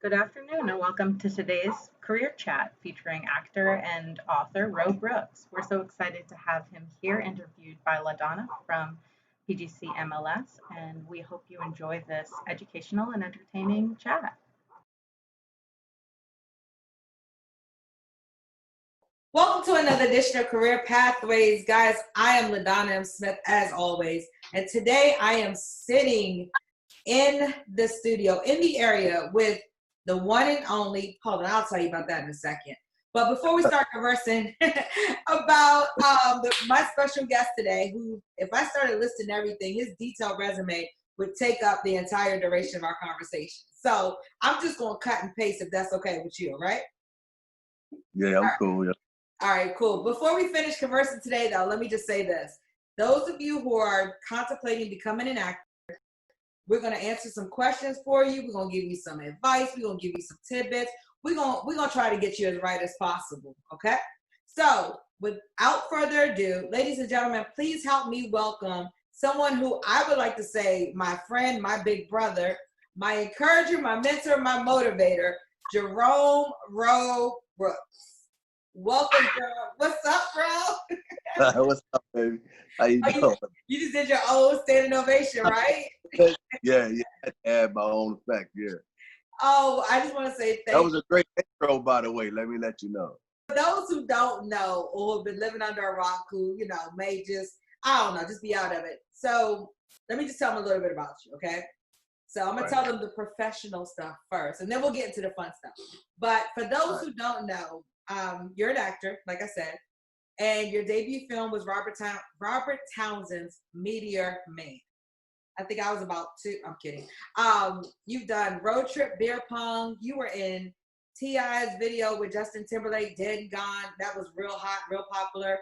Good afternoon, and welcome to today's career chat featuring actor and author Ro Brooks. We're so excited to have him here, interviewed by LaDonna from PGC MLS, and we hope you enjoy this educational and entertaining chat. Welcome to another edition of Career Pathways. Guys, I am LaDonna M. Smith as always, and today I am sitting in the studio, in the area with the one and only, hold on, I'll tell you about that in a second. But before we start conversing about my special guest today, who, if I started listing everything, his detailed resume would take up the entire duration of our conversation. So I'm just going to cut and paste if that's okay with you, all right? Yeah, I'm cool. Yeah. All right, cool. Before we finish conversing today, though, let me just say this. Those of you who are contemplating becoming an actor, we're going to answer some questions for you. We're going to give you some advice. We're going to give you some tidbits. We're going to try to get you as right as possible, okay? So without further ado, ladies and gentlemen, please help me welcome someone who I would like to say my friend, my big brother, my encourager, my mentor, my motivator, Jerome Ro Brooks. Welcome, bro. What's up, bro? What's up, baby? How you doing? You just did your own standing ovation, right? Yeah, I had to add my own effect, yeah. Oh, I just want to say thank you. That was a great intro, by the way. Let me let you know. For those who don't know or have been living under a rock who, may just, I don't know, just be out of it. So let me just tell them a little bit about you, okay? So I'm going to tell them the professional stuff first, and then we'll get into the fun stuff. But for those who don't know, you're an actor, like I said, and your debut film was Robert Townsend's Meteor Man. I think I was about two. I'm kidding. You've done Road Trip, Beer Pong. You were in T.I.'s video with Justin Timberlake, Dead and Gone. That was real hot, real popular.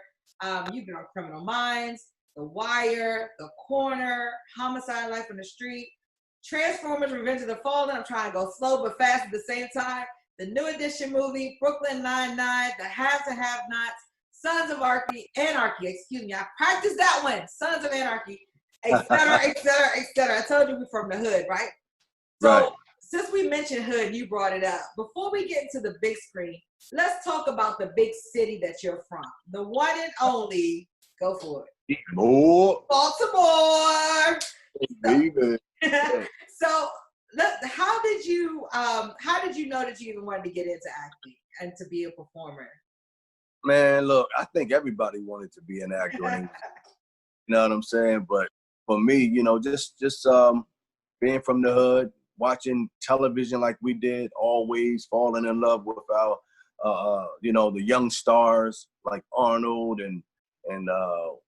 You've been on Criminal Minds, The Wire, The Corner, Homicide: Life on the Street, Transformers: Revenge of the Fallen. I'm trying to go slow but fast at the same time. The New Edition movie, Brooklyn Nine-Nine, The Haves and Have-Nots, Sons of Anarchy, excuse me. I practiced that one, Sons of Anarchy, et cetera, et cetera, et cetera. I told you we're from the hood, right? So Right. Since we mentioned hood, you brought it up. Before we get into the big screen, let's talk about the big city that you're from. The one and only, go for it. More. Baltimore. Baby. So how did you know that you even wanted to get into acting and to be a performer? Man, look, I think everybody wanted to be an actor. You know what I'm saying? But for me, just being from the hood, watching television like we did, always falling in love with our, the young stars like Arnold and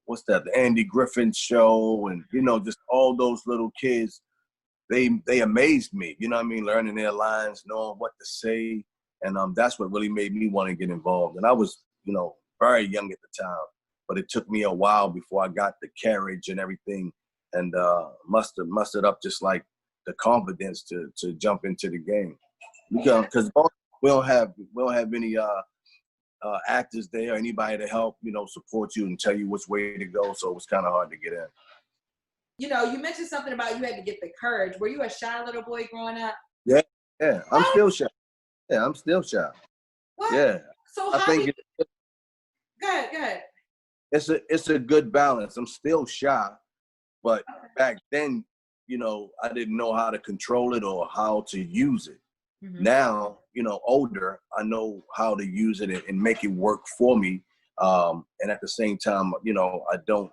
what's that, the Andy Griffin Show, and just all those little kids. They amazed me, you know what I mean? Learning their lines, knowing what to say, and that's what really made me want to get involved. And I was, very young at the time, but it took me a while before I got the carriage and everything, and mustered up just like the confidence to jump into the game. Because we don't have any actors there, anybody to help, support you and tell you which way to go. So it was kind of hard to get in. You mentioned something about you had to get the courage. Were you a shy little boy growing up? Yeah. I'm still shy. Yeah, I'm still shy. What? Yeah. So I think Go ahead. It's a good balance. I'm still shy, but back then, I didn't know how to control it or how to use it. Mm-hmm. Now, older, I know how to use it and make it work for me. And at the same time, I don't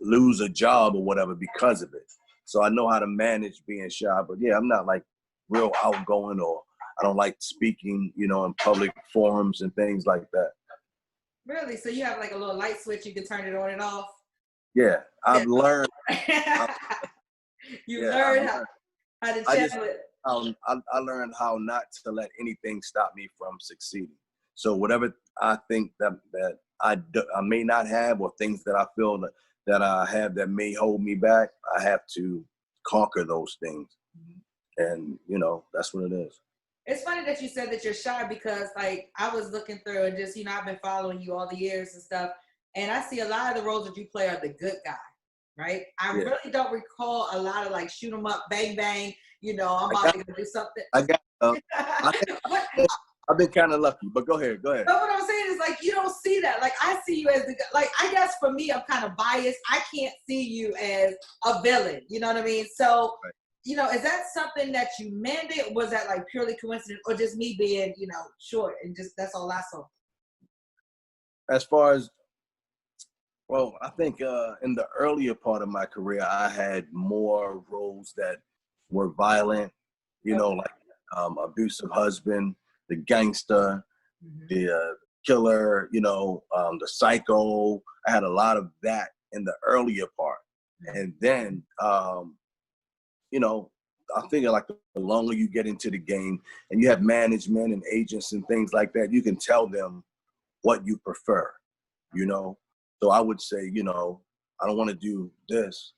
lose a job or whatever because of it. So I know how to manage being shy, but yeah, I'm not like real outgoing, or I don't like speaking, in public forums and things like that. Really? So you have like a little light switch, you can turn it on and off? Yeah, I've learned. Learned how to channel it. I learned how not to let anything stop me from succeeding. So whatever I think that I may not have, or things that I feel that I have that may hold me back, I have to conquer those things. And, that's what it is. It's funny that you said that you're shy, because like I was looking through and just, I've been following you all the years and stuff. And I see a lot of the roles that you play are the good guy, right? I really don't recall a lot of like shoot 'em up, bang, bang, I'm about to go do something. I got. I've been kind of lucky, but go ahead. But what I'm saying is, like, you don't see that. Like, I see you as like, I guess for me, I'm kind of biased. I can't see you as a villain. You know what I mean? So, right. Is that something that you mandated? Was that like purely coincidence, or just me being, short and just that's all I saw? As far as, well, I think in the earlier part of my career, I had more roles that were violent, like abusive husband, the gangster, the killer, the psycho. I had a lot of that in the earlier part. And then, I figure like the longer you get into the game and you have management and agents and things like that, you can tell them what you prefer, So I would say, I don't want to do this,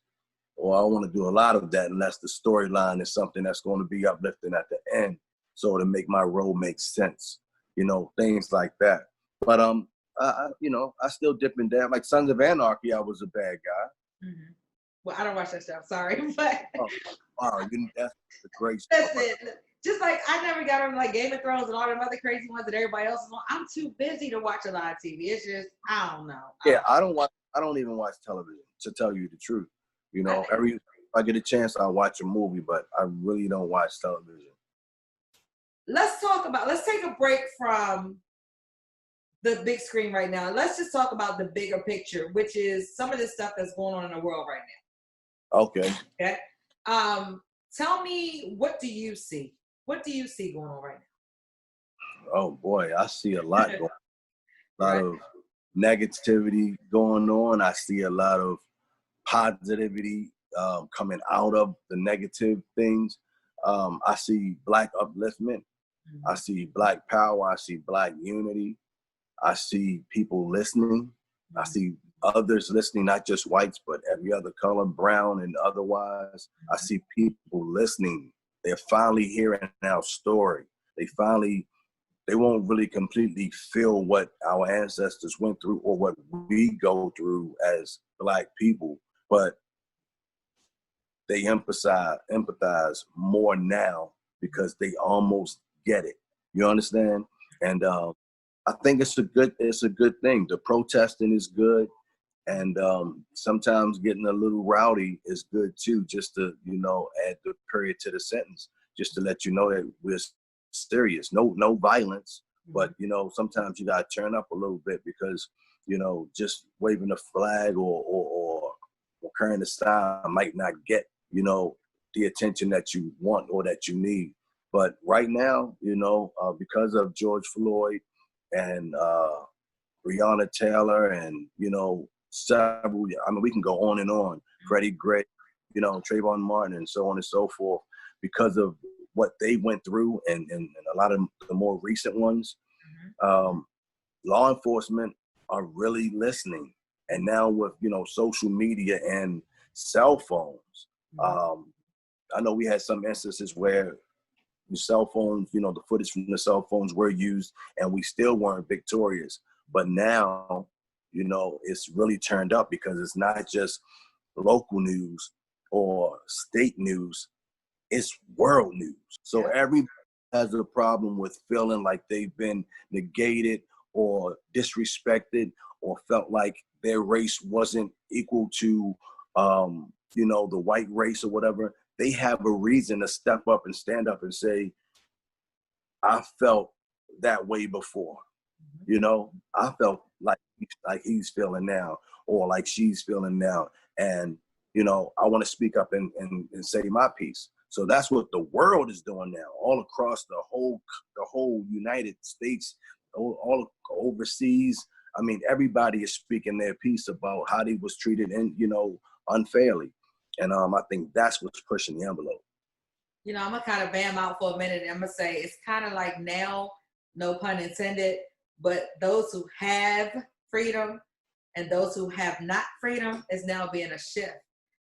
or I want to do a lot of that unless the storyline is something that's going to be uplifting at the end. So to make my role make sense, things like that. But I still dip in there. Like Sons of Anarchy, I was a bad guy. Mm-hmm. Well, I don't watch that show. Sorry, but wow, that's a great show. That's it. Just like I never got on like Game of Thrones and all them other crazy ones that everybody else is on. I'm too busy to watch a lot of TV. It's just I don't know. Yeah, I don't even watch television, to tell you the truth. If I get a chance, I'll watch a movie, but I really don't watch television. Let's take a break from the big screen right now. Let's just talk about the bigger picture, which is some of this stuff that's going on in the world right now. Okay. Okay. Tell me, what do you see? What do you see going on right now? Oh boy, I see a lot going on. A lot of negativity going on. I see a lot of positivity coming out of the negative things. I see Black upliftment. I see Black power. I see Black unity. I see people listening. I see others listening, not just whites, but every other color, brown and otherwise. I see people listening. They're finally hearing our story. They won't really completely feel what our ancestors went through or what we go through as Black people, but they empathize more now because they almost get it. You understand? And I think it's a good thing. The protesting is good, and sometimes getting a little rowdy is good too, just to add the period to the sentence, just to let you know that we're serious. No violence, but sometimes you gotta turn up a little bit because just waving a flag or carrying a sign might not get the attention that you want or that you need. But right now, because of George Floyd and Breonna Taylor and several, we can go on and on, Freddie Gray, Trayvon Martin and so on and so forth, because of what they went through and a lot of the more recent ones, law enforcement are really listening. And now with, social media and cell phones, I know we had some instances where the cell phones, the footage from the cell phones were used and we still weren't victorious. But now, it's really turned up because it's not just local news or state news, it's world news. So everybody has a problem with feeling like they've been negated or disrespected or felt like their race wasn't equal to, the white race or whatever. They have a reason to step up and stand up and say, I felt that way before. I felt like he's feeling now or like she's feeling now. And, I want to speak up and say my piece. So that's what the world is doing now, all across the whole United States, all overseas. I mean, everybody is speaking their piece about how they was treated and, unfairly. And I think that's what's pushing the envelope. I'm going to kind of bam out for a minute. And I'm going to say it's kind of like now, no pun intended, but those who have freedom and those who have not freedom is now being a shift.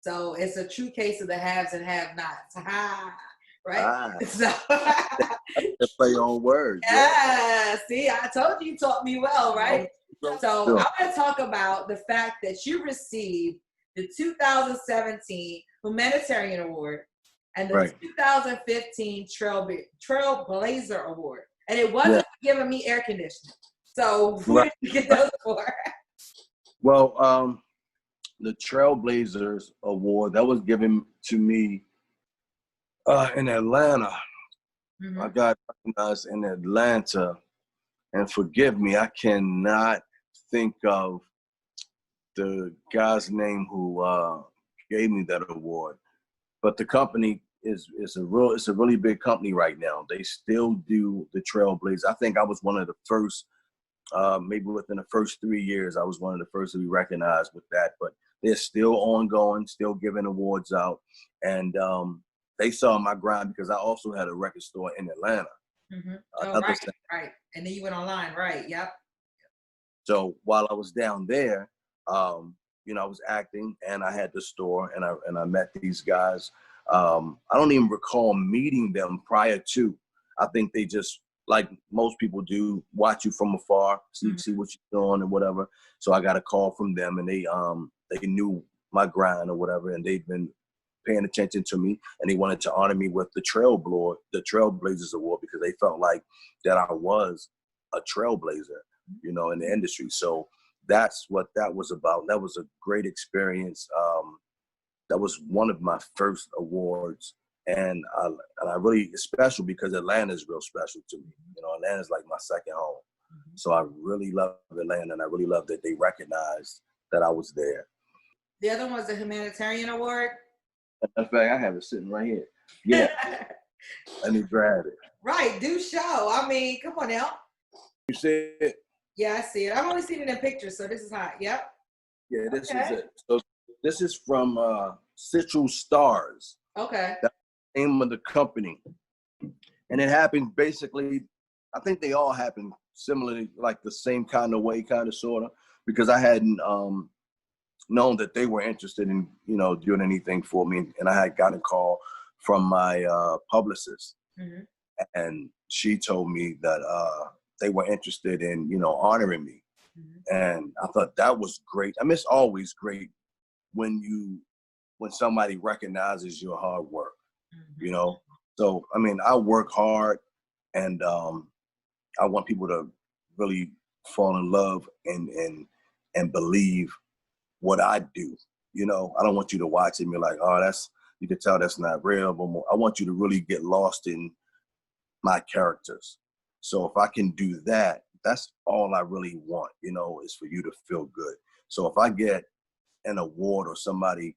So it's a true case of the haves and have-nots. Right? So to play on words. Yeah. See, I told you taught me well, right? So sure. I'm going to talk about the fact that you received the 2017 Humanitarian Award and the Right. 2015 Trailblazer Award. And it wasn't giving me air conditioning. So who did you get those for? Well, the Trailblazers Award, that was given to me in Atlanta. Mm-hmm. I got recognized in Atlanta, and forgive me, I cannot think of the guy's name who gave me that award. But the company is a really big company right now. They still do the Trailblazers. I think I was one of the first, maybe within the first 3 years, I was one of the first to be recognized with that. But they're still ongoing, still giving awards out. And they saw my grind because I also had a record store in Atlanta. Mm-hmm. Oh, right. And then you went online, right? Yep. So while I was down there, you know, I was acting and I had the store and I met these guys. I don't even recall meeting them prior to. I think they just, like most people do, watch you from afar, see what you're doing and whatever. So I got a call from them, and they knew my grind or whatever, and they've been paying attention to me, and they wanted to honor me with the Trailblazers Award because they felt like that I was a trailblazer, you know, in the industry. So that's what that was about. That was a great experience. That was one of my first awards, and I really, it's special because Atlanta is real special to me. You know, Atlanta is like my second home. So I really love Atlanta, and I really love that they recognized that I was there. The other one was the Humanitarian Award. In fact, I have it sitting right here. Yeah. Let me grab it. Right, do show. I mean, come on now. You see it? Yeah, I see it. I've only seen it in pictures, so this is hot. Yep. Yeah, this is it. So this is from Citrus Stars. Okay. That's the name of the company. And it happened basically, I think they all happened similarly, like the same kind of way, kind of, sort of, because I hadn't known that they were interested in, you know, doing anything for me. And I had gotten a call from my publicist, and she told me that they were interested in, you know, honoring me. And I thought that was great. I mean, it's always great when somebody recognizes your hard work, you know? So, I mean, I work hard, and I want people to really fall in love and believe what I do. You know, I don't want you to watch it and be like, oh, you can tell that's not real. But I want you to really get lost in my characters. So if I can do that, that's all I really want, you know, is for you to feel good. So if I get an award or somebody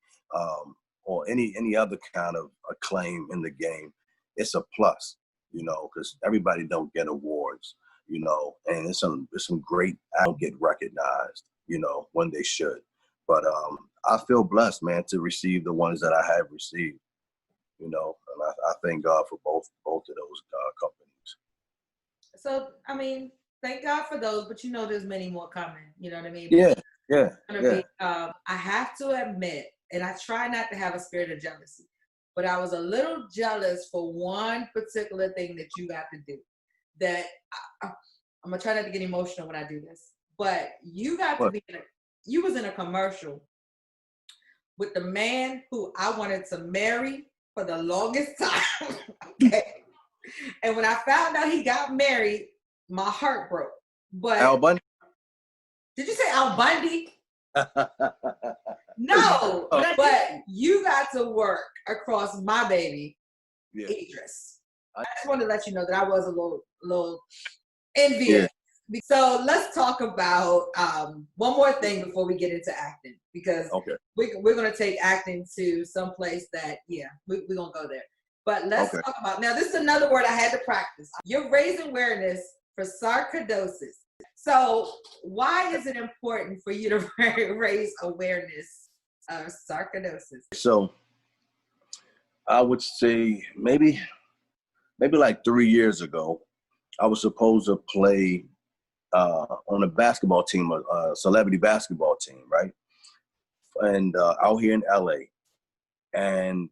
or any other kind of acclaim in the game, it's a plus, you know, because everybody don't get awards, you know, and it's some great, I don't get recognized, you know, when they should. But I feel blessed, man, to receive the ones that I have received, you know, and I thank God for both of those companies. So, I mean, thank God for those, but you know there's many more coming, you know what I mean? Yeah. I have to admit, and I try not to have a spirit of jealousy, but I was a little jealous for one particular thing that you got to do. That I'm gonna try not to get emotional when I do this, but you got to be you was in a commercial with the man who I wanted to marry for the longest time. Okay. And when I found out he got married, my heart broke. But Al Bundy? Did you say Al Bundy? No, but you got to work across my baby, Idris. I just wanted to let you know that I was a little envious. Yeah. So let's talk about one more thing before we get into acting, because we're going to take acting to some place that, we're going to go there. But let's talk about, now this is another word I had to practice. You're raising awareness for sarcoidosis. So why is it important for you to raise awareness of sarcoidosis? So I would say maybe like 3 years ago, I was supposed to play on a basketball team, a celebrity basketball team, right? And out here in LA. And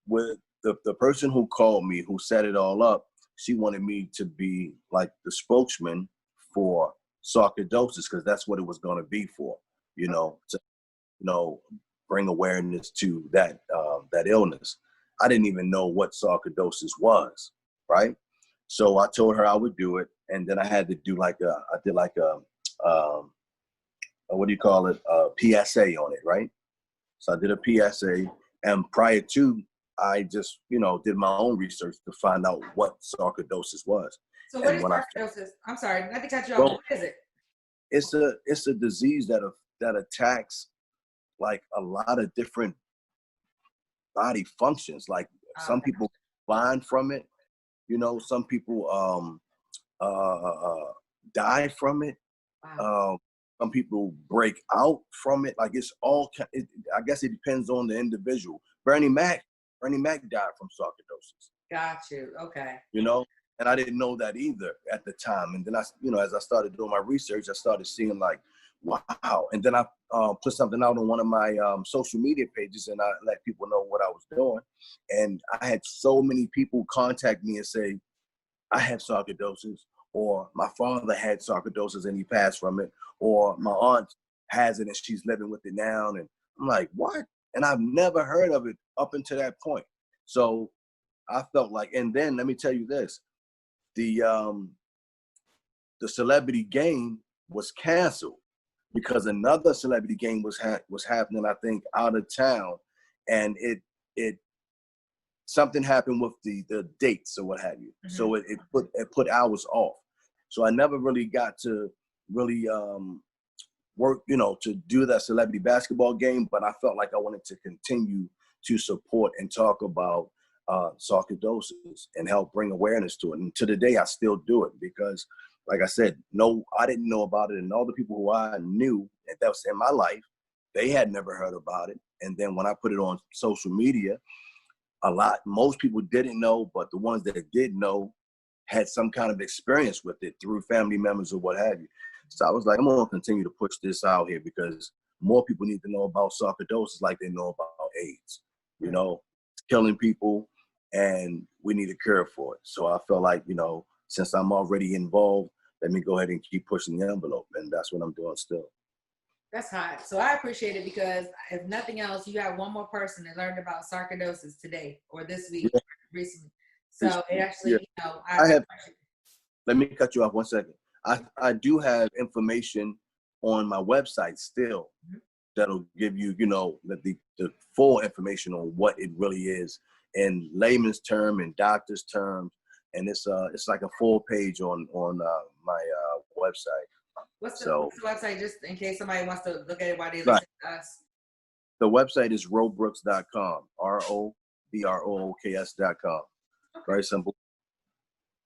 with the person who called me, who set it all up, she wanted me to be like the spokesman for sarcoidosis, because that's what it was going to be for, you know, bring awareness to that that illness. I didn't even know what sarcoidosis was, right? So I told her I would do it, and then I had to do like what do you call it, a PSA on it, right? So I did a PSA, and prior to, I just, did my own research to find out what sarcoidosis was. So what And is when sarcoidosis? I'm sorry, not to cut you off. well, What is it? it's a disease that attacks like a lot of different body functions. Like some Okay. people blind from it, some people die from it. Wow. Some people break out from it. Like it's all. I guess it depends on the individual. Bernie Mac died from sarcoidosis. Got you. Okay. And I didn't know that either at the time. And then as I started doing my research, I started seeing like, wow. And then I put something out on one of my social media pages, and I let people know what I was doing. And I had so many people contact me and say, I have sarcoidosis, or my father had sarcoidosis and he passed from it, or my aunt has it and she's living with it now. And I'm like, what? And I've never heard of it up until that point. So I felt like, and then let me tell you this, the celebrity game was canceled because another celebrity game was happening, I think, out of town, and it something happened with the dates or what have you. Mm-hmm. So it put hours off. So I never really got to really work, to do that celebrity basketball game, but I felt like I wanted to continue to support and talk about sarcoidosis and help bring awareness to it. And to the day, I still do it because, like I said, I didn't know about it. And all the people who I knew that was in my life, they had never heard about it. And then when I put it on social media, most people didn't know, but the ones that did know had some kind of experience with it through family members or what have you. So I was like, I'm going to continue to push this out here because more people need to know about sarcoidosis like they know about AIDS. It's killing people and we need a cure for it. So I felt like, since I'm already involved, let me go ahead and keep pushing the envelope. And that's what I'm doing still. That's hot. So I appreciate it because if nothing else, you have one more person that learned about sarcoidosis today or this week recently. So it actually, let me cut you off 1 second. I do have information on my website still that'll give you, the full information on what it really is in layman's term and doctor's terms. And it's like a full page on my website. What's the website, just in case somebody wants to look at it while they listen to us? The website is robrooks.com, ROBROOKS.com. Okay. Very simple.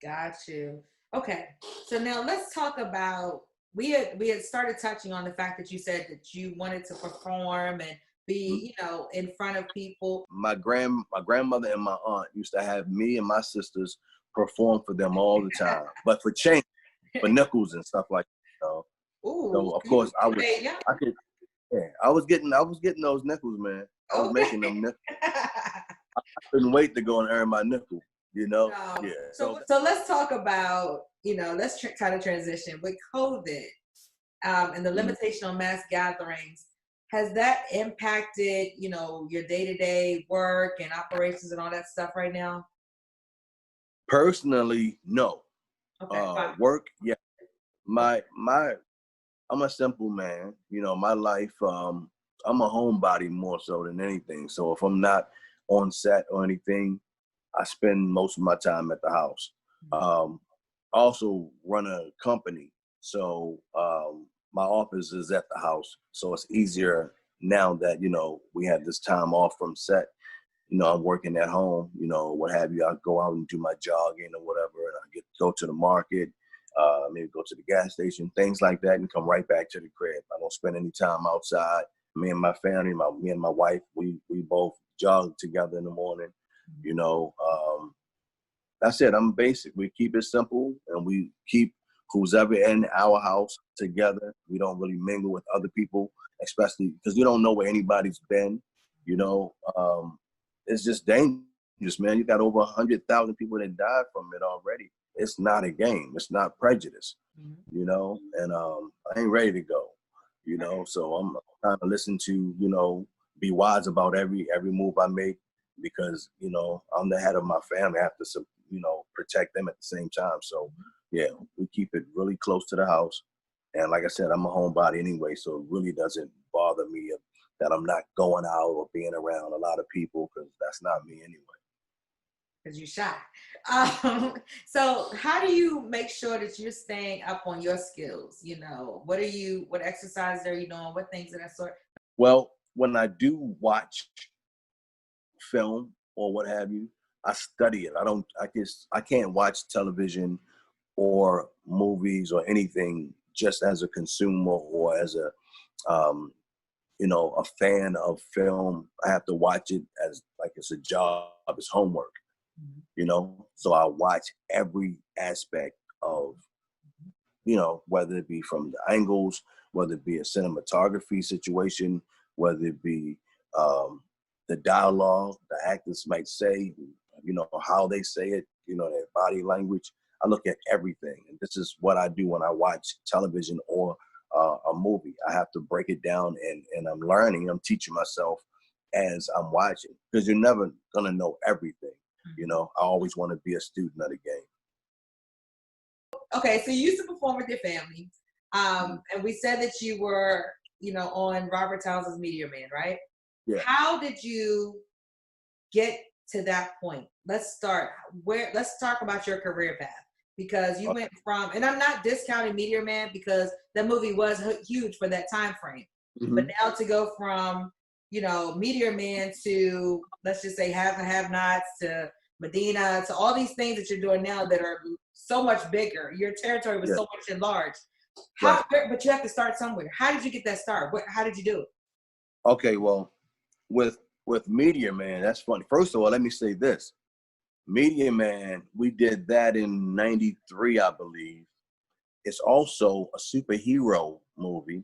Got you. Okay, so now let's talk about, we had started touching on the fact that you said that you wanted to perform and be, in front of people. My grandmother and my aunt used to have me and my sisters perform for them all the time, but for change, for nickels and stuff like that. Ooh, so of course I was getting those nickels, man. I was making them nickels. I couldn't wait to go and earn my nickel, No. Yeah. So let's talk about, let's try to transition with COVID and the limitation on mass gatherings. Has that impacted, your day-to-day work and operations and all that stuff right now? Personally, no. Okay, work, yeah. I'm a simple man. My life, I'm a homebody more so than anything. So if I'm not on set or anything, I spend most of my time at the house. Also run a company. So my office is at the house. So it's easier now that, we have this time off from set. I'm working at home, what have you. I go out and do my jogging or whatever, and I go to the market, maybe go to the gas station, things like that, and come right back to the crib. I don't spend any time outside. Me and my family, me and my wife, we both jog together in the morning. That's it. I'm basic. We keep it simple, and we keep who's ever in our house together. We don't really mingle with other people, especially because you don't know where anybody's been. It's just dangerous, man. You got over 100,000 people that died from it already. It's not a game. It's not prejudice, and I ain't ready to go, so I'm trying to listen to, be wise about every move I make, because I'm the head of my family. I have to protect them at the same time. So yeah, we keep it really close to the house. And like I said, I'm a homebody anyway, so it really doesn't bother me that I'm not going out or being around a lot of people, because that's not me anyway. Because you're shy. So how do you make sure that you're staying up on your skills? What exercises are you doing? What things of that sort? Well, when I do watch film or what have you, I study it. I can't watch television or movies or anything just as a consumer or as a a fan of film. I have to watch it as like it's a job, it's homework. So I watch every aspect of, whether it be from the angles, whether it be a cinematography situation, whether it be the dialogue, the actors might say, how they say it, their body language. I look at everything. And this is what I do when I watch television or a movie. I have to break it down, and I'm learning, I'm teaching myself as I'm watching, because you're never going to know everything. I always want to be a student of the game. Okay, so you used to perform with your family, and we said that you were, on Robert Townsend's Meteor Man, right? Yeah. How did you get to that point? Let's talk about your career path, because you went from, and I'm not discounting Meteor Man because that movie was huge for that time frame, but now to go from, Meteor Man to, let's just say, Have and Have Nots, to Medina, to all these things that you're doing now that are so much bigger. Your territory was so much enlarged. But you have to start somewhere. How did you get that start? How did you do it? Okay, well, with Meteor Man, that's funny. First of all, let me say this. Meteor Man, we did that in 93, I believe. It's also a superhero movie,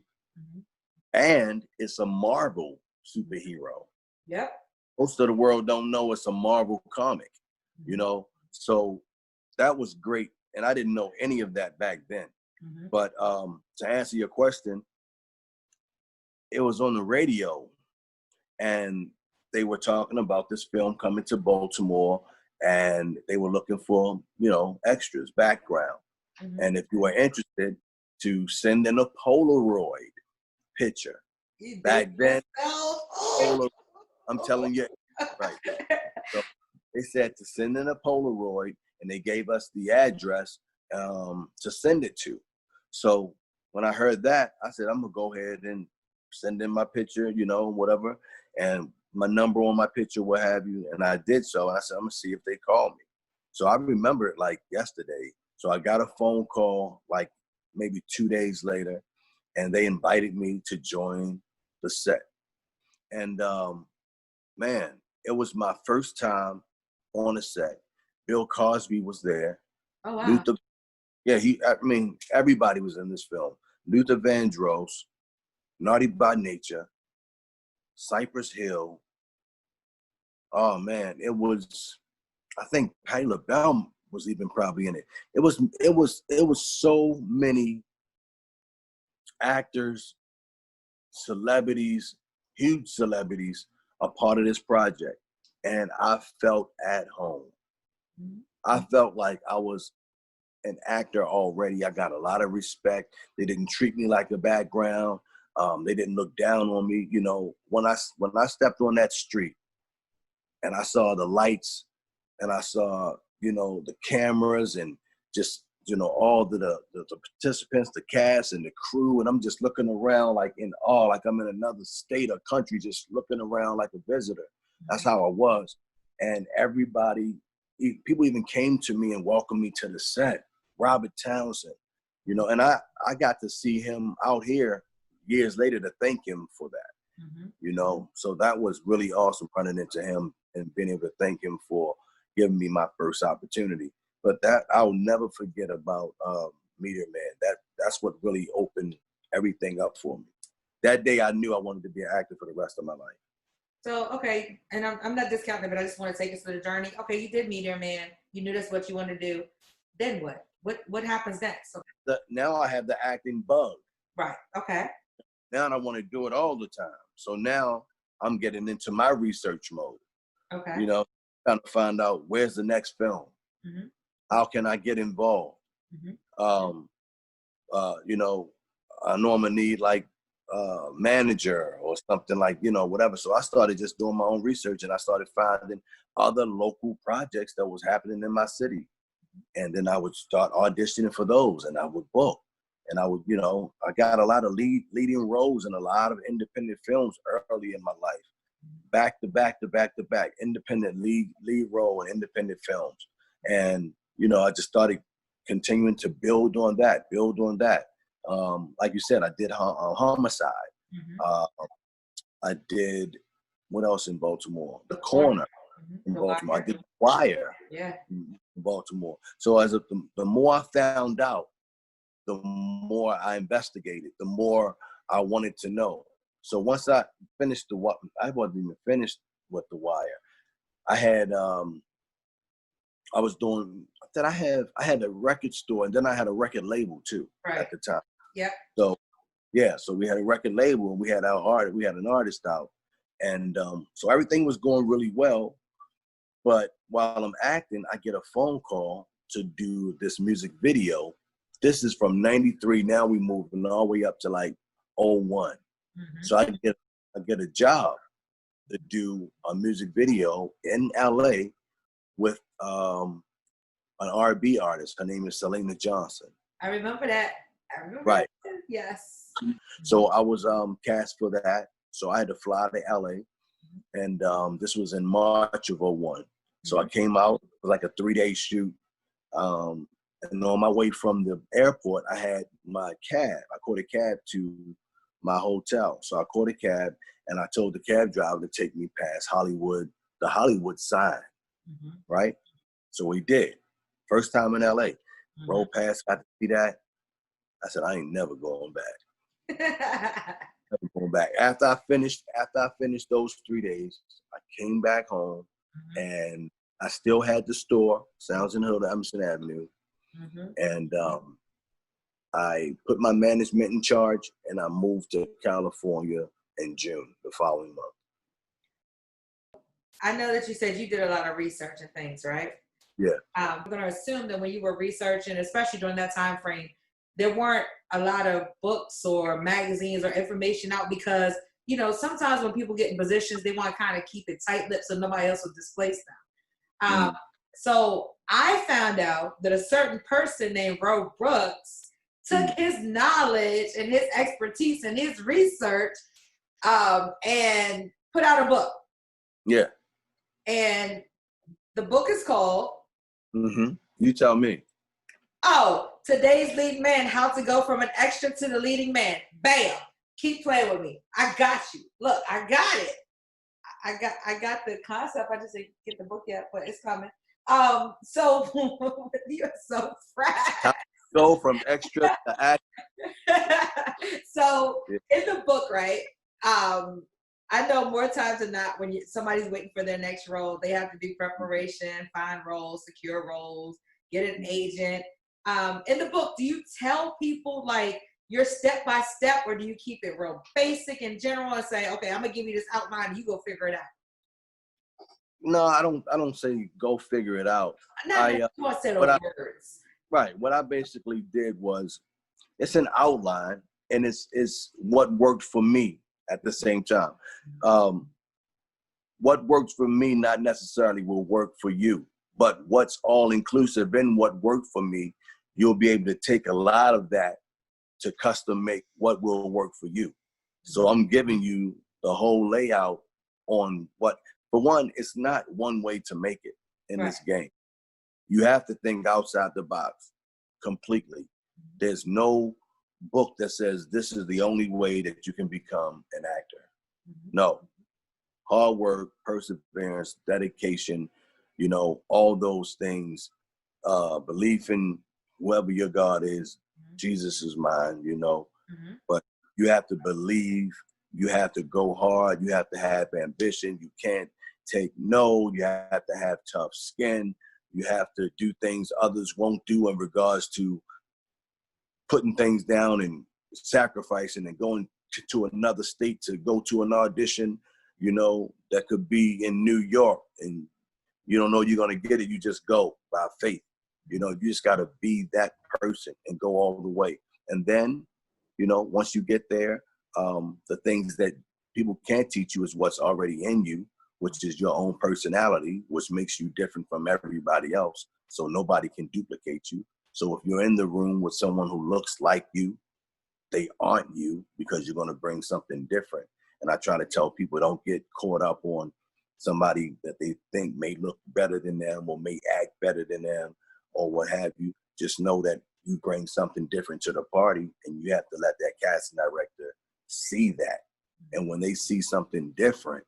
and it's a Marvel superhero. Yep. Most of the world don't know it's a Marvel comic, So that was great. And I didn't know any of that back then. But to answer your question, it was on the radio, and they were talking about this film coming to Baltimore, and they were looking for, extras, background. And if you were interested, to send in a Polaroid picture. Back then, I'm telling you, right. So they said to send in a Polaroid, and they gave us the address to send it to. So when I heard that, I said, I'm going to go ahead and send in my picture, whatever, and my number on my picture, what have you. And I did so. And I said, I'm going to see if they call me. So I remember it like yesterday. So I got a phone call like maybe 2 days later, and they invited me to join the set. And man, it was my first time on a set. Bill Cosby was there. Oh, wow. Everybody was in this film. Luther Vandross, Naughty by Nature, Cypress Hill. Oh man, it was, I think Patti LaBelle was even probably in it. It was so many actors, celebrities, huge celebrities, a part of this project. And I felt at home. I felt like I was an actor already. I got a lot of respect. They didn't treat me like a background. They didn't look down on me. When I stepped on that street and I saw the lights and I saw, the cameras and just, all the participants, the cast and the crew, and I'm just looking around like in awe, like I'm in another state or country, just looking around like a visitor. That's how I was. And people even came to me and welcomed me to the set. Robert Townsend, and I got to see him out here years later to thank him for that, So that was really awesome, running into him and being able to thank him for giving me my first opportunity. But that I'll never forget about Meteor Man. That's what really opened everything up for me. That day I knew I wanted to be an actor for the rest of my life. So, okay, and I'm not discounting, but I just want to take us through the journey. Okay, you did Meteor Man. You knew that's what you wanted to do. Then what? What happens next? So, now I have the acting bug. Right, okay. Now I want to do it all the time. So now I'm getting into my research mode. Okay. You know, trying to find out where's the next film. Mm-hmm. How can I get involved? Mm-hmm. You know, I normally need like a manager or something like, you know, whatever. So I started just doing my own research, and I started finding other local projects that was happening in my city. And then I would start auditioning for those, and I would book. And I would, you know, I got a lot of leading roles in a lot of independent films early in my life. Back to back to back to back, independent lead role in independent films. And, you know, I just started continuing to build on that. Like you said, I did Homicide. Mm-hmm. I did, what else in Baltimore? The Corner in The Baltimore. Wire. I did Wire in Baltimore. So as the more I found out, the more I investigated, the more I wanted to know. So once I finished I wasn't even finished with The Wire. I had I had a record store, and then I had a record label too at the time. Yep. So yeah, so we had a record label, and we had an artist out. And so everything was going really well. But while I'm acting, I get a phone call to do this music video. This is from 93. Now we moving all the way up to like 01. Mm-hmm. So I get a job to do a music video in LA with an R&B artist. Her name is Selena Johnson. I remember that. Right. That. Yes. So I was cast for that. So I had to fly to LA, and this was in March of 01. So I came out, it was like a 3-day shoot. And on my way from the airport, I had my cab. I caught a cab to my hotel. So I caught a cab, and I told the cab driver to take me past Hollywood, the Hollywood sign, right? So he did. First time in LA. Rolled past, got to see that. I said, I ain't never going back. Never going back. After I finished those 3 days, I came back home, and I still had the store, Sounds in the Hood, Emerson Avenue. And I put my management in charge, and I moved to California in June, the following month. I know that you said you did a lot of research and things, right? Yeah. I'm going to assume that when you were researching, especially during that time frame, there weren't a lot of books or magazines or information out because, you know, sometimes when people get in positions, they want to kind of keep it tight-lipped so nobody else will displace them. So I found out that a certain person named Ro Brooks took his knowledge and his expertise and his research and put out a book. Yeah. And the book is called? You tell me. Oh, Today's Leading Man, How to Go from an Extra to the Leading Man. Bam. Keep playing with me. I got you. Look, I got it. I got the concept. I just didn't get the book yet, but it's coming. So you're so fresh. Go from extra to act. So in the book, right? I know more times than not when somebody's waiting for their next role, they have to do preparation, find roles, secure roles, get an agent. In the book, do you tell people like your step by step, or do you keep it real basic and general and say, okay, I'm gonna give you this outline, and you go figure it out? No, I don't say go figure it out. What I basically did was, it's an outline, and it's what worked for me at the same time. What works for me not necessarily will work for you, but what's all inclusive in what worked for me, you'll be able to take a lot of that to custom make what will work for you. So I'm giving you the whole layout on what, for one, it's not one way to make it in this game. You have to think outside the box completely. There's no book that says this is the only way that you can become an actor. No. Hard work, perseverance, dedication, you know, all those things, belief in whoever your God is. Jesus is mine, you know. But you have to believe, you have to go hard, you have to have ambition, you can't take no, you have to have tough skin, you have to do things others won't do in regards to putting things down and sacrificing and going to another state to go to an audition. you know, that could be in New York, and you don't know you're going to get it. You just go by faith. You know, you just got to be that person and go all the way. And then, you know, once you get there, the things that people can't teach you is what's already in you, which is your own personality, which makes you different from everybody else. So nobody can duplicate you. So if you're in the room with someone who looks like you, they aren't you, because you're going to bring something different. And I try to tell people, don't get caught up on somebody that they think may look better than them or may act better than them or what have you. Just know that you bring something different to the party, and you have to let that casting director see that. And when they see something different,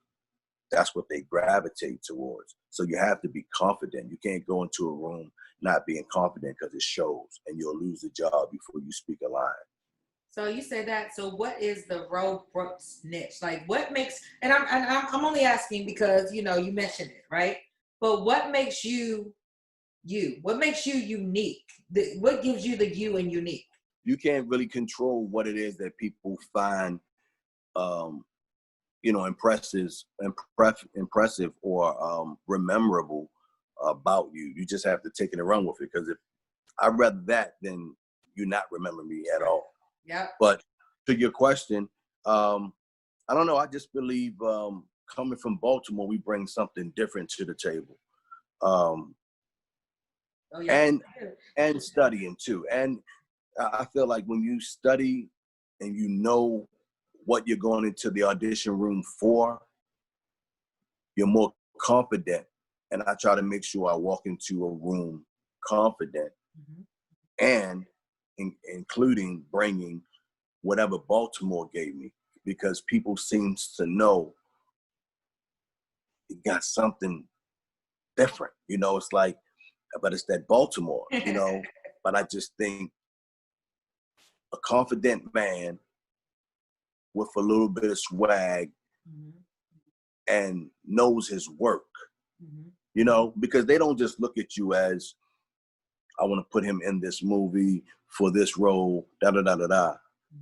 that's what they gravitate towards. So you have to be confident. You can't go into a room not being confident, because it shows, and you'll lose the job before you speak a line. So you said that. So what is the Ro Brooks niche? Like, what makes? And I'm only asking because you know you mentioned it, right? But what makes you you? What makes you unique? What gives you the you and unique? You can't really control what it is that people find, you know, impressive or rememberable about you. You just have to take it and run with it. Because if I'd rather that than you not remember me at all. Yeah. But to your question, I don't know. I just believe coming from Baltimore, we bring something different to the table. And studying too. And I feel like when you study and you know what you're going into the audition room for, you're more confident. And I try to make sure I walk into a room confident, and including bringing whatever Baltimore gave me, because people seem to know it got something different. You know, it's like, but it's that Baltimore, you know. But I just think a confident man with a little bit of swag and knows his work, you know, because they don't just look at you as, I want to put him in this movie for this role, da da da da da.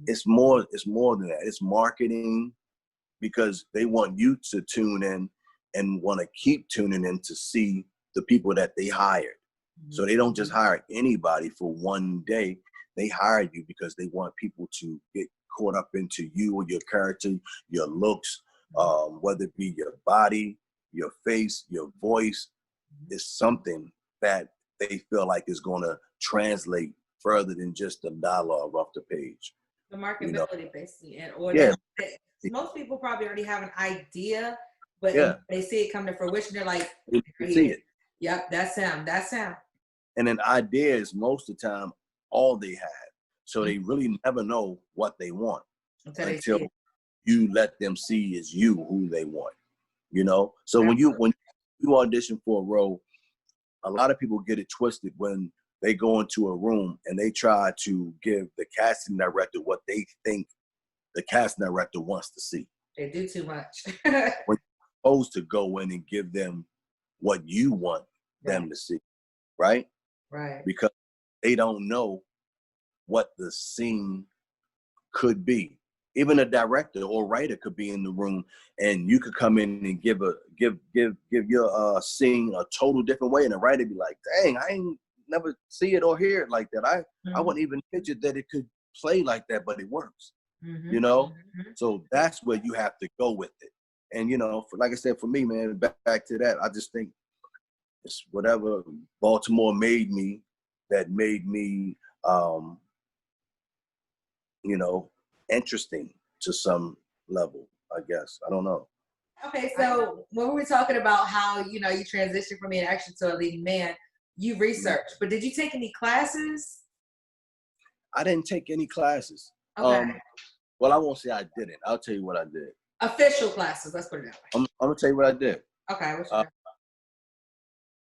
It's more than that. It's marketing, because they want you to tune in and want to keep tuning in to see the people that they hired. So they don't just hire anybody for one day. They hire you because they want people to get caught up into you or your character, your looks, whether it be your body, your face, your voice. Is something that they feel like is going to translate further than just the dialogue off the page. The marketability, you know? Basically. Most people probably already have an idea, but they see it come to fruition, they're like, you see it. Yep, that's him. That's him. And an idea is most of the time all they have. So they really never know what they want until you let them see is you who they want. You know? So when you audition for a role, a lot of people get it twisted when they go into a room and they try to give the casting director what they think the casting director wants to see. They do too much. When you're supposed to go in and give them what you want them to see, right? Right. Because they don't know what the scene could be. Even a director or writer could be in the room, and you could come in and give your scene a total different way, and the writer be like, "Dang, I ain't never see it or hear it like that. I wouldn't even picture that it could play like that, but it works." You know, so that's where you have to go with it. And you know, like I said, for me, man, back to that, I just think it's whatever Baltimore made me that made me, you know, interesting to some level, I guess. I don't know. Okay, so when we were talking about how, you know, you transitioned from being an action to a leading man, you researched, but did you take any classes? I didn't take any classes. Okay. Well, I won't say I didn't. I'll tell you what I did. Official classes, let's put it that way. I'm going to tell you what I did. Okay.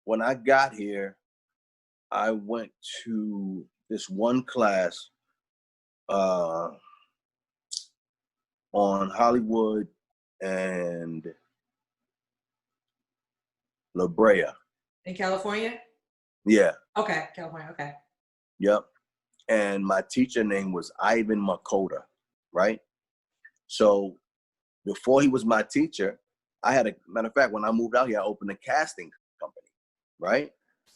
When I got here, I went to this one class on Hollywood and La Brea. In California? Yeah. Okay, California, okay. Yep. And my teacher name was Ivan Makota, right? So before he was my teacher, I had a matter of fact, when I moved out here, I opened a casting company, right?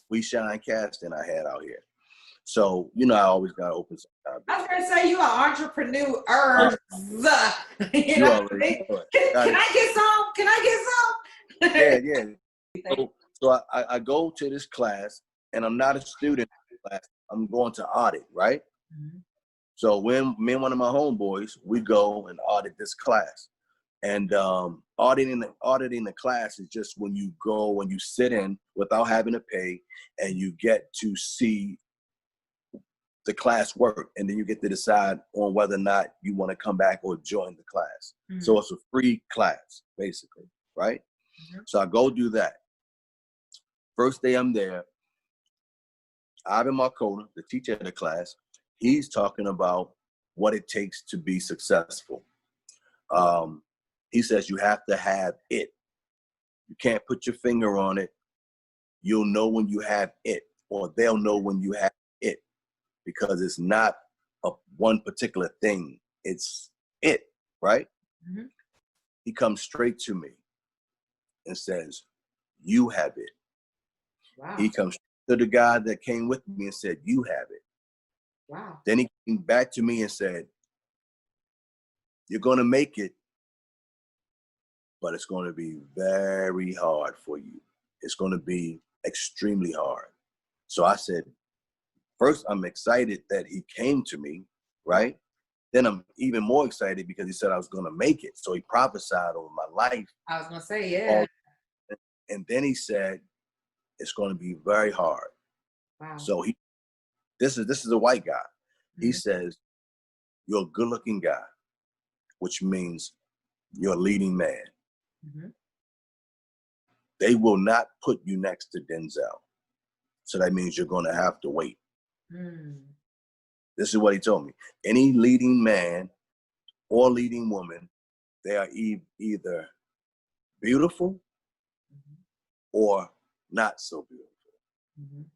We Shine Casting I had out here. So, you know, I always got to open some kind of I was business. gonna say you are entrepreneur. You You know, already know it. can I get some? Can I get some? Yeah. So I go to this class, and I'm not a student in the class. I'm going to audit, right? Mhm. So when me and one of my homeboys, we go and audit this class. And auditing the class is just when you go, when you sit in without having to pay, and you get to see the class work, and then you get to decide on whether or not you want to come back or join the class. Mhm. So it's a free class, basically, right? Mhm. So I go do that. First day I'm there, Ivan Marcona, the teacher of the class, he's talking about what it takes to be successful. He says you have to have it. You can't put your finger on it. You'll know when you have it, or they'll know when you have it, because it's not one particular thing. It's it, right? Mhm. He comes straight to me and says, you have it. Wow. He comes to the guy that came with me and said, you have it. Wow. Then he came back to me and said, you're going to make it, but it's going to be very hard for you. It's going to be extremely hard. So I said, first, I'm excited that he came to me, right? Then I'm even more excited because he said I was going to make it. So he prophesied over my life. I was gonna say, yeah. And then he said, it's going to be very hard. Wow. So this is a white guy. He Mhm. says, you're a good looking guy, which means you're a leading man. Mhm. They will not put you next to Denzel. So that means you're going to have to wait. Mm. This is what he told me. Any leading man or leading woman, they are either beautiful Mhm. or not so beautiful. Mhm.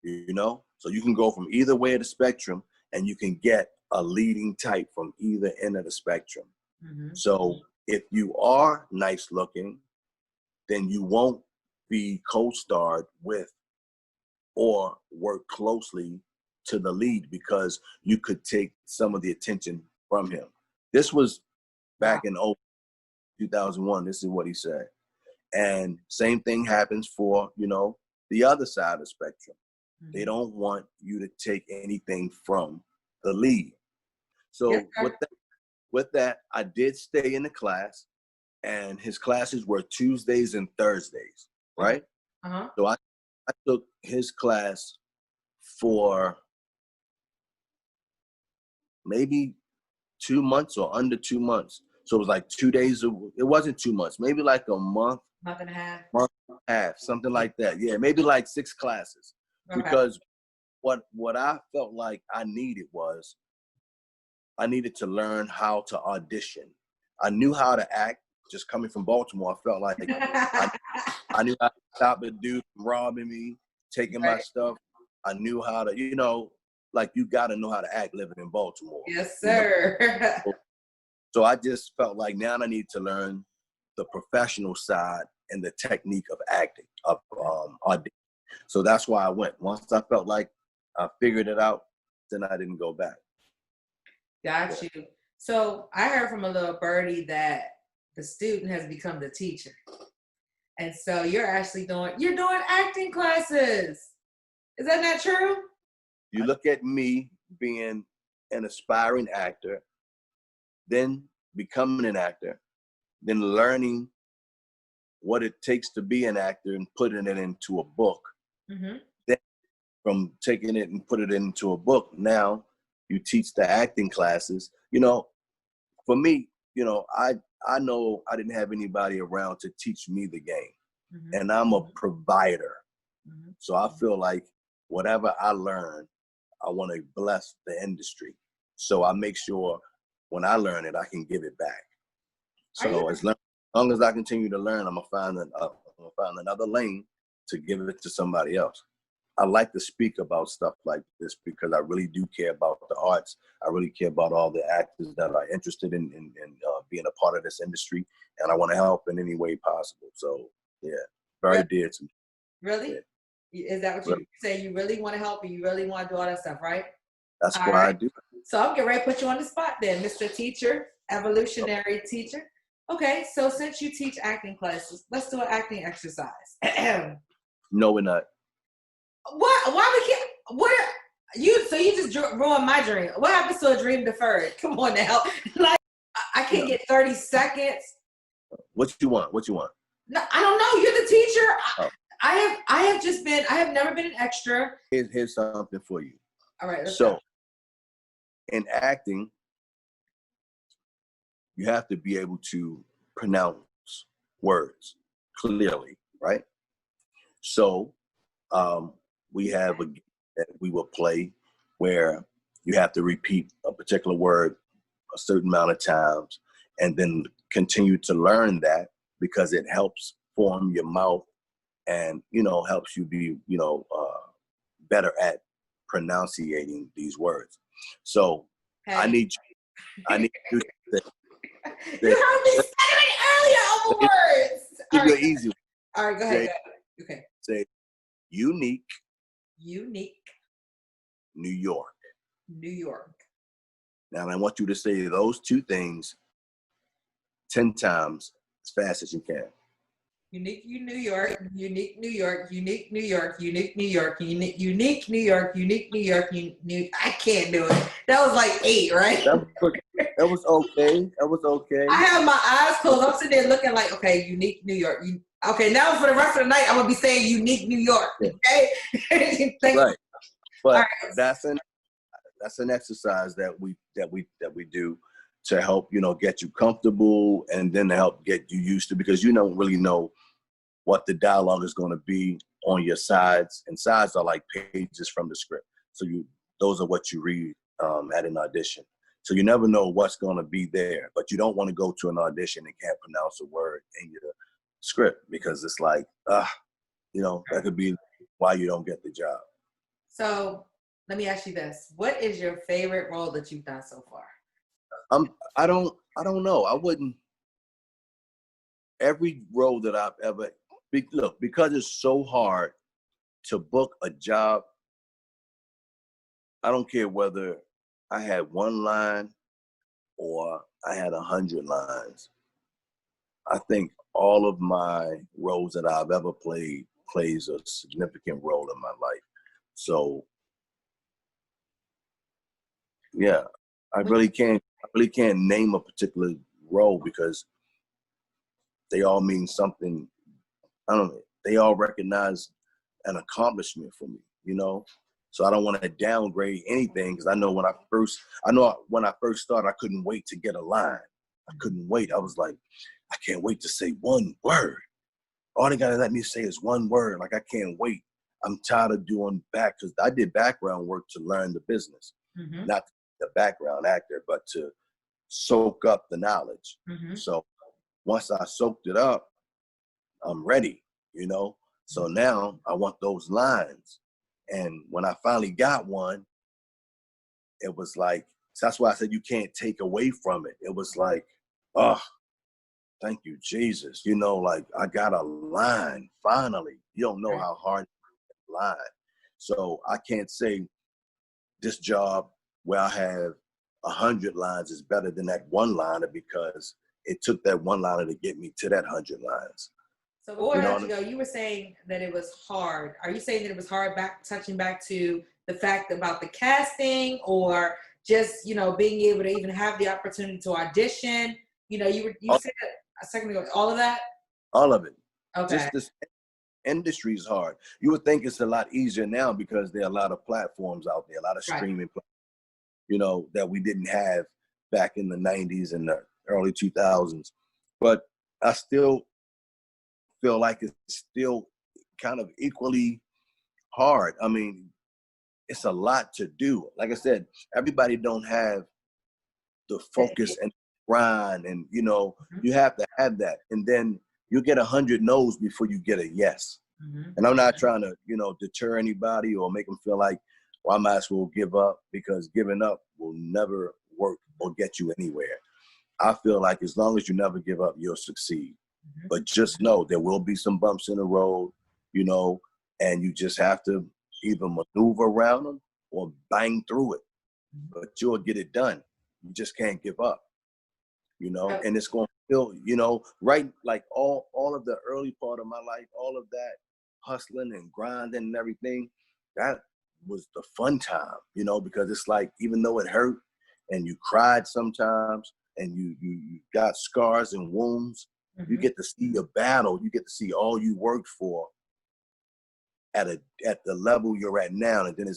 You know? So you can go from either way of the spectrum, and you can get a leading type from either end of the spectrum. Mhm. So if you are nice looking, then you won't be co-starred with or work closely to the lead, because you could take some of the attention from him. This was back in 2001. This is what he said. And same thing happens for, you know, the other side of the spectrum. Mhm. They don't want you to take anything from the lead. So Yes, sir. with that, I did stay in the class, and his classes were Tuesdays and Thursdays, right? Uh-huh. So I took his class for maybe 2 months or under 2 months. So it was like 2 days. It wasn't 2 months, maybe like a month, Month and a half. month and a half, something like that. Yeah, maybe like 6 classes. Okay. Because what I felt like I needed to learn how to audition. I knew how to act. Just coming from Baltimore, I felt like I knew how to stop a dude from robbing me, taking my Right. stuff. I knew how to, you know, like, you got to know how to act living in Baltimore. Yes, You know? sir. So I just felt like now I need to learn the professional side and the technique of acting, of audition. So that's why I went. Once I felt like I figured it out, then I didn't go back. Got you. So I heard from a little birdie that the student has become the teacher. And so you're doing acting classes. Is that not true? You look at me being an aspiring actor, then becoming an actor, then learning what it takes to be an actor and putting it into a book. Mm-hmm. Then from taking it and put it into a book, now you teach the acting classes. You know, for me, you know, I know I didn't have anybody around to teach me the game. Mm-hmm. And I'm a provider. Mm-hmm. So I feel like whatever I learn, I want to bless the industry. So I make sure when I learn it, I can give it back. So as long as I continue to learn, I'm gonna find another lane to give it to somebody else. I like to speak about stuff like this because I really do care about the arts. I really care about all the actors that are interested in being a part of this industry, and I want to help in any way possible. So yeah, very dear to me. Really? Yeah. Is that what you say? You really want to help and you really want to do all that stuff, right? That's what I do. So I'm getting ready to put you on the spot then, Mr. Teacher, evolutionary teacher. Okay, so since you teach acting classes, let's do an acting exercise. No, we're not. What? Why we can't? What? So you just ruined my dream. What happens to a dream deferred? Come on now. Like, I can't get 30 seconds. What you want? What you want? No, I don't know. You're the teacher. I have never been an extra. Here's something for you. All right. So go. In acting, you have to be able to pronounce words clearly, right? So we have a game that we will play where you have to repeat a particular word a certain amount of times and then continue to learn that because it helps form your mouth and, helps you be, better at pronunciating these words. So hey. I need you to you heard me stuttering earlier over words. Give you an easy one. All right, go ahead. Okay. Say unique. Unique. New York. New York. Now I want you to say those two things 10 times as fast as you can. Unique New York, unique New York, unique New York, unique New York, unique New York, unique New York, I can't do it. That was like 8, right? That was okay. That was okay. I have my eyes closed. I'm sitting there looking like, okay, unique New York. Okay, now for the rest of the night, I'm gonna be saying unique New York. Okay, right. But right. that's an exercise that we do to help get you comfortable and then to help get you used to, because you don't really know what the dialogue is going to be on your sides, and sides are like pages from the script. So those are what you read at an audition. So you never know what's going to be there, but you don't want to go to an audition and can't pronounce a word in your script because it's like, that could be why you don't get the job. So let me ask you this: what is your favorite role that you've done so far? I don't know. I wouldn't. Every role that I've ever look, because it's so hard to book a job. I don't care whether I had one line or I had 100 lines. I think all of my roles that I've ever played plays a significant role in my life. So yeah, I really can't name a particular role because they all mean something. I don't know. They all recognize an accomplishment for me, So I don't want to downgrade anything because I know when I first started, I couldn't wait to get a line. I couldn't wait. I was like, I can't wait to say one word. All they gotta let me say is one word. Like I can't wait. I'm tired of doing because I did background work to learn the business, not the background actor, but to soak up the knowledge. So once I soaked it up, I'm ready, So now I want those lines. And when I finally got one, it was like, so that's why I said you can't take away from it. It was like, oh, thank you, Jesus. Like I got a line, finally. You don't know how hard it's a line. So I can't say this job where I have 100 lines is better than that one liner because it took that one liner to get me to that 100 lines. So before I let you go, you were saying that it was hard. Are you saying that it was hard touching back to the fact about the casting or just, being able to even have the opportunity to audition? You said a second ago, all of that? All of it. Okay. Just this industry is hard. You would think it's a lot easier now because there are a lot of platforms out there, a lot of streaming platforms, that we didn't have back in the 90s and the early 2000s. But I still feel like it's still kind of equally hard. I mean, it's a lot to do. Like I said, everybody don't have the focus and grind, and you have to have that. And then you get 100 no's before you get a yes. And I'm not trying to, deter anybody or make them feel like, well, I might as well give up, because giving up will never work or get you anywhere. I feel like as long as you never give up, you'll succeed. But just know there will be some bumps in the road, and you just have to either maneuver around them or bang through it. But you'll get it done. You just can't give up, and it's going to feel, right, like all of the early part of my life, all of that hustling and grinding and everything, that was the fun time, because it's like, even though it hurt and you cried sometimes and you got scars and wounds, you get to see your battle. You get to see all you worked for at the level you're at now. And then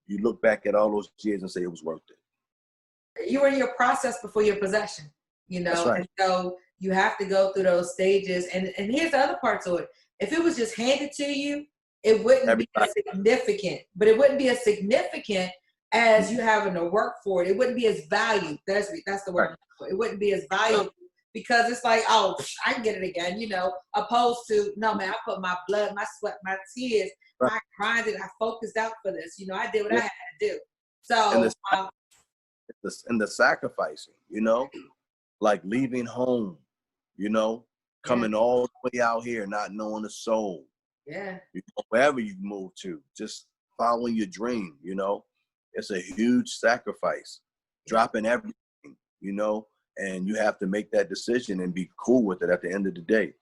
you look back at all those years and say it was worth it. You were in your process before your possession, That's right. And so you have to go through those stages. And here's the other part to it. If it was just handed to you, it wouldn't be as significant, but it wouldn't be as significant as you having to work for it. It wouldn't be as valued. That's the word. It wouldn't be as valuable, because it's like, oh, I can get it again, opposed to, no, man, I put my blood, my sweat, my tears, I grinded, I focused out for this. I did what I had to do. So, and the sacrificing, like leaving home, coming all the way out here, not knowing a soul. Yeah. Wherever you move to, just following your dream, it's a huge sacrifice, dropping everything, and you have to make that decision and be cool with it at the end of the day.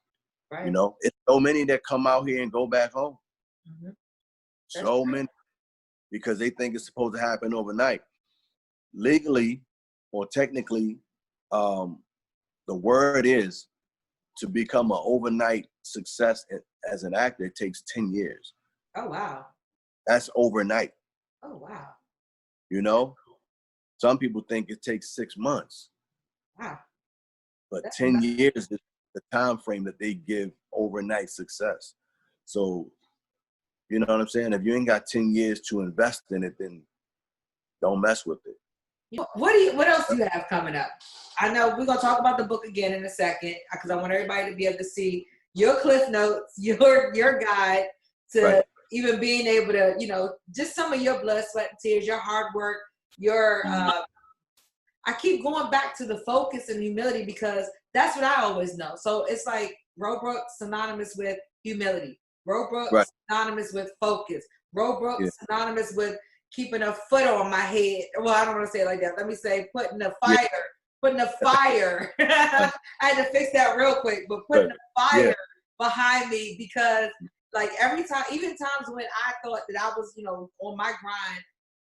Right. It's so many that come out here and go back home. So many, because they think it's supposed to happen overnight. Legally or technically, the word is to become an overnight success as an actor, it takes 10 years. Oh, wow. That's overnight. Oh, wow. Some people think it takes 6 months. Wow. But 10 years is the time frame that they give overnight success. So, you know what I'm saying? If you ain't got 10 years to invest in it, then don't mess with it. What else do you have coming up? I know we're going to talk about the book again in a second, because I want everybody to be able to see your cliff notes, your guide to even being able to, just some of your blood, sweat, and tears, your hard work, your, I keep going back to the focus and humility, because that's what I always know. So it's like Robrook synonymous with humility. Robrook synonymous with focus. Robrook synonymous with keeping a foot on my head. Well, I don't want to say it like that. Let me say putting a fire. I had to fix that real quick, but putting a fire behind me, because like every time, even times when I thought that I was, on my grind,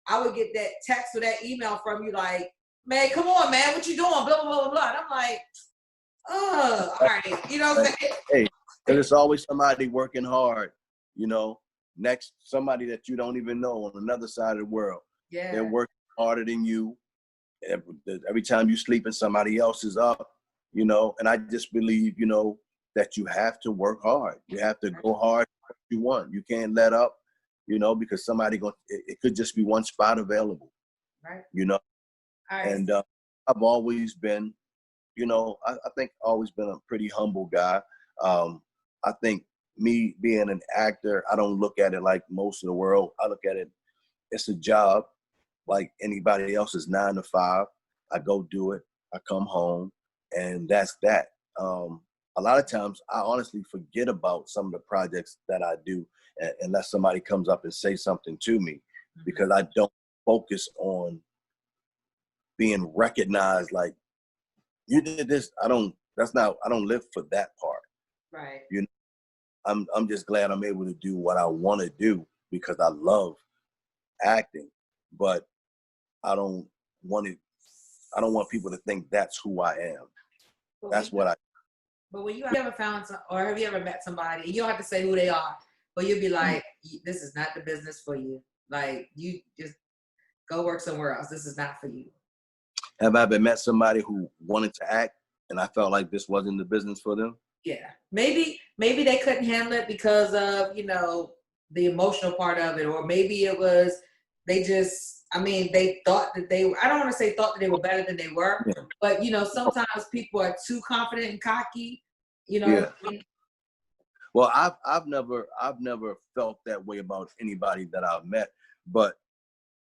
I would get that text or that email from you like, man, come on, man, what you doing? Blah, blah, blah, blah. And I'm like, oh, all right. You know what I'm saying? Hey, there's always somebody working hard, next, somebody that you don't even know on another side of the world. Yeah. They're working harder than you. Every time you sleep and somebody else is up, and I just believe, that you have to work hard. You have to go hard for what you want. You can't let up, because it could just be one spot available. Right. Right. And I've always been, I think always been a pretty humble guy. I think me being an actor, I don't look at it like most of the world. I look at it, it's a job like anybody else's 9 to 5. I go do it. I come home, and that's that. A lot of times I honestly forget about some of the projects that I do unless somebody comes up and say something to me, because I don't focus on being recognized like, you did this. I don't live for that part. Right. I'm just glad I'm able to do what I want to do, because I love acting, but I don't want people to think that's who I am. That's what I. But when you ever found or have you ever met somebody, you don't have to say who they are, but you'll be like, this is not the business for you. Like, you just go work somewhere else. This is not for you. Have I ever met somebody who wanted to act and I felt like this wasn't the business for them? Yeah. Maybe they couldn't handle it because of, the emotional part of it, or maybe it was they thought that I don't want to say thought that they were better than they were, but sometimes people are too confident and cocky, Yeah. Well, I've never felt that way about anybody that I've met, but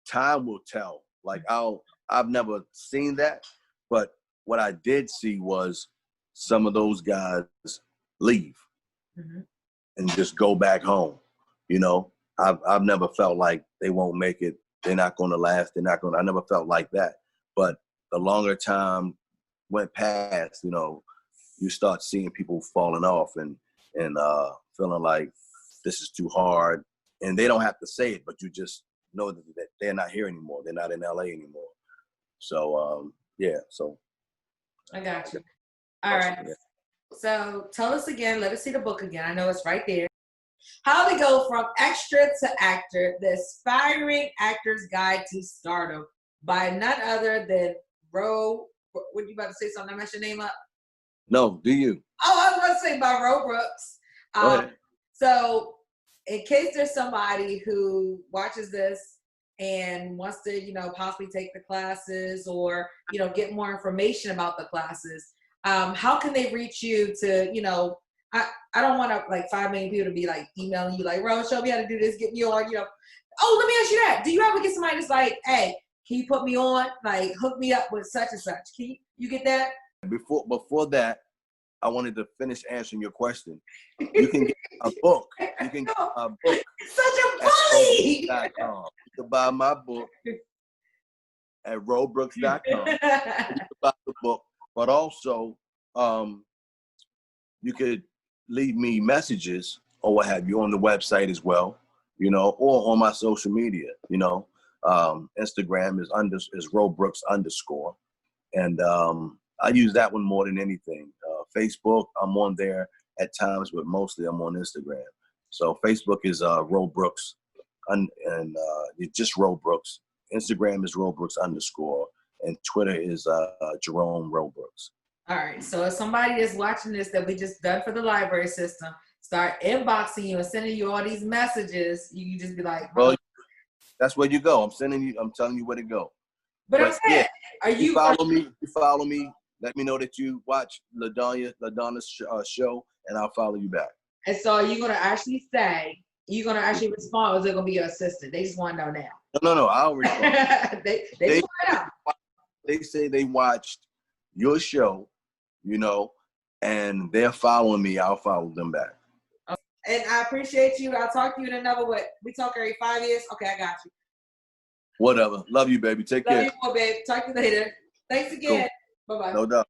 time will tell. Like I've never seen that, but what I did see was some of those guys leave and just go back home. You know, I've never felt like they won't make it. They're not going to last. They're not going. I never felt like that. But the longer time went past, you know, you start seeing people falling off and feeling like this is too hard, and they don't have to say it, but you just know that they're not here anymore. They're not in LA anymore. So yeah. So I got you. All right. Yeah. So tell us again. Let us see the book again. I know it's right there. How to go from extra to actor: The Aspiring Actor's Guide to Stardom by none other than Ro. What you about to say? Something? I messed your name up. No, do you? Oh, I was about to say by Ro Brooks. Go ahead. So, in case there's somebody who watches this and wants to, you know, possibly take the classes or, you know, get more information about the classes, how can they reach you to, you know, I don't want to like 5 million people to be like emailing you like, Ro, show me how to do this, get me on, you know. Oh, let me ask you that. Do you ever get somebody that's like, hey, can you put me on? Like, hook me up with such and such. Can you get that? Before that, I wanted to finish answering your question. You can get a book. You can get a book. Such a bully. robrooks.com. You can buy my book at robrooks.com. You can buy the book, but also you could leave me messages or what have you on the website as well, you know, or on my social media, you know. Instagram is robrooks_, and I use that one more than anything. Facebook, I'm on there at times, but mostly I'm on Instagram. So Facebook is Ro Brooks, and just Ro Brooks. Instagram is Robrooks_, and Twitter is Jerome Ro Brooks. All right. So if somebody is watching this that we just done for the library system, start inboxing you and sending you all these messages, you can just be like, well, that's where you go. I'm telling you where to go. But I'm saying, are you follow me? Let me know that you watch LaDonna's show, and I'll follow you back. And so are you gonna actually respond, or is it gonna be your assistant? They just want to know now. No, I'll respond. they just want to know. They say they watched your show, you know, and they're following me. I'll follow them back. And I appreciate you. I'll talk to you in another what? We talk every 5 years? Okay, I got you. Whatever. Love you, baby. Take care. Love you more, babe. Talk to you later. Thanks again. Cool. Bye-bye. No doubt.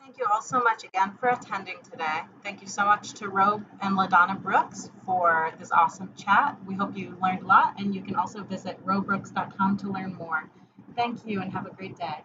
Thank you all so much again for attending today. Thank you so much to Ro and LaDonna Brooks for this awesome chat. We hope you learned a lot, and you can also visit robrooks.com to learn more. Thank you and have a great day.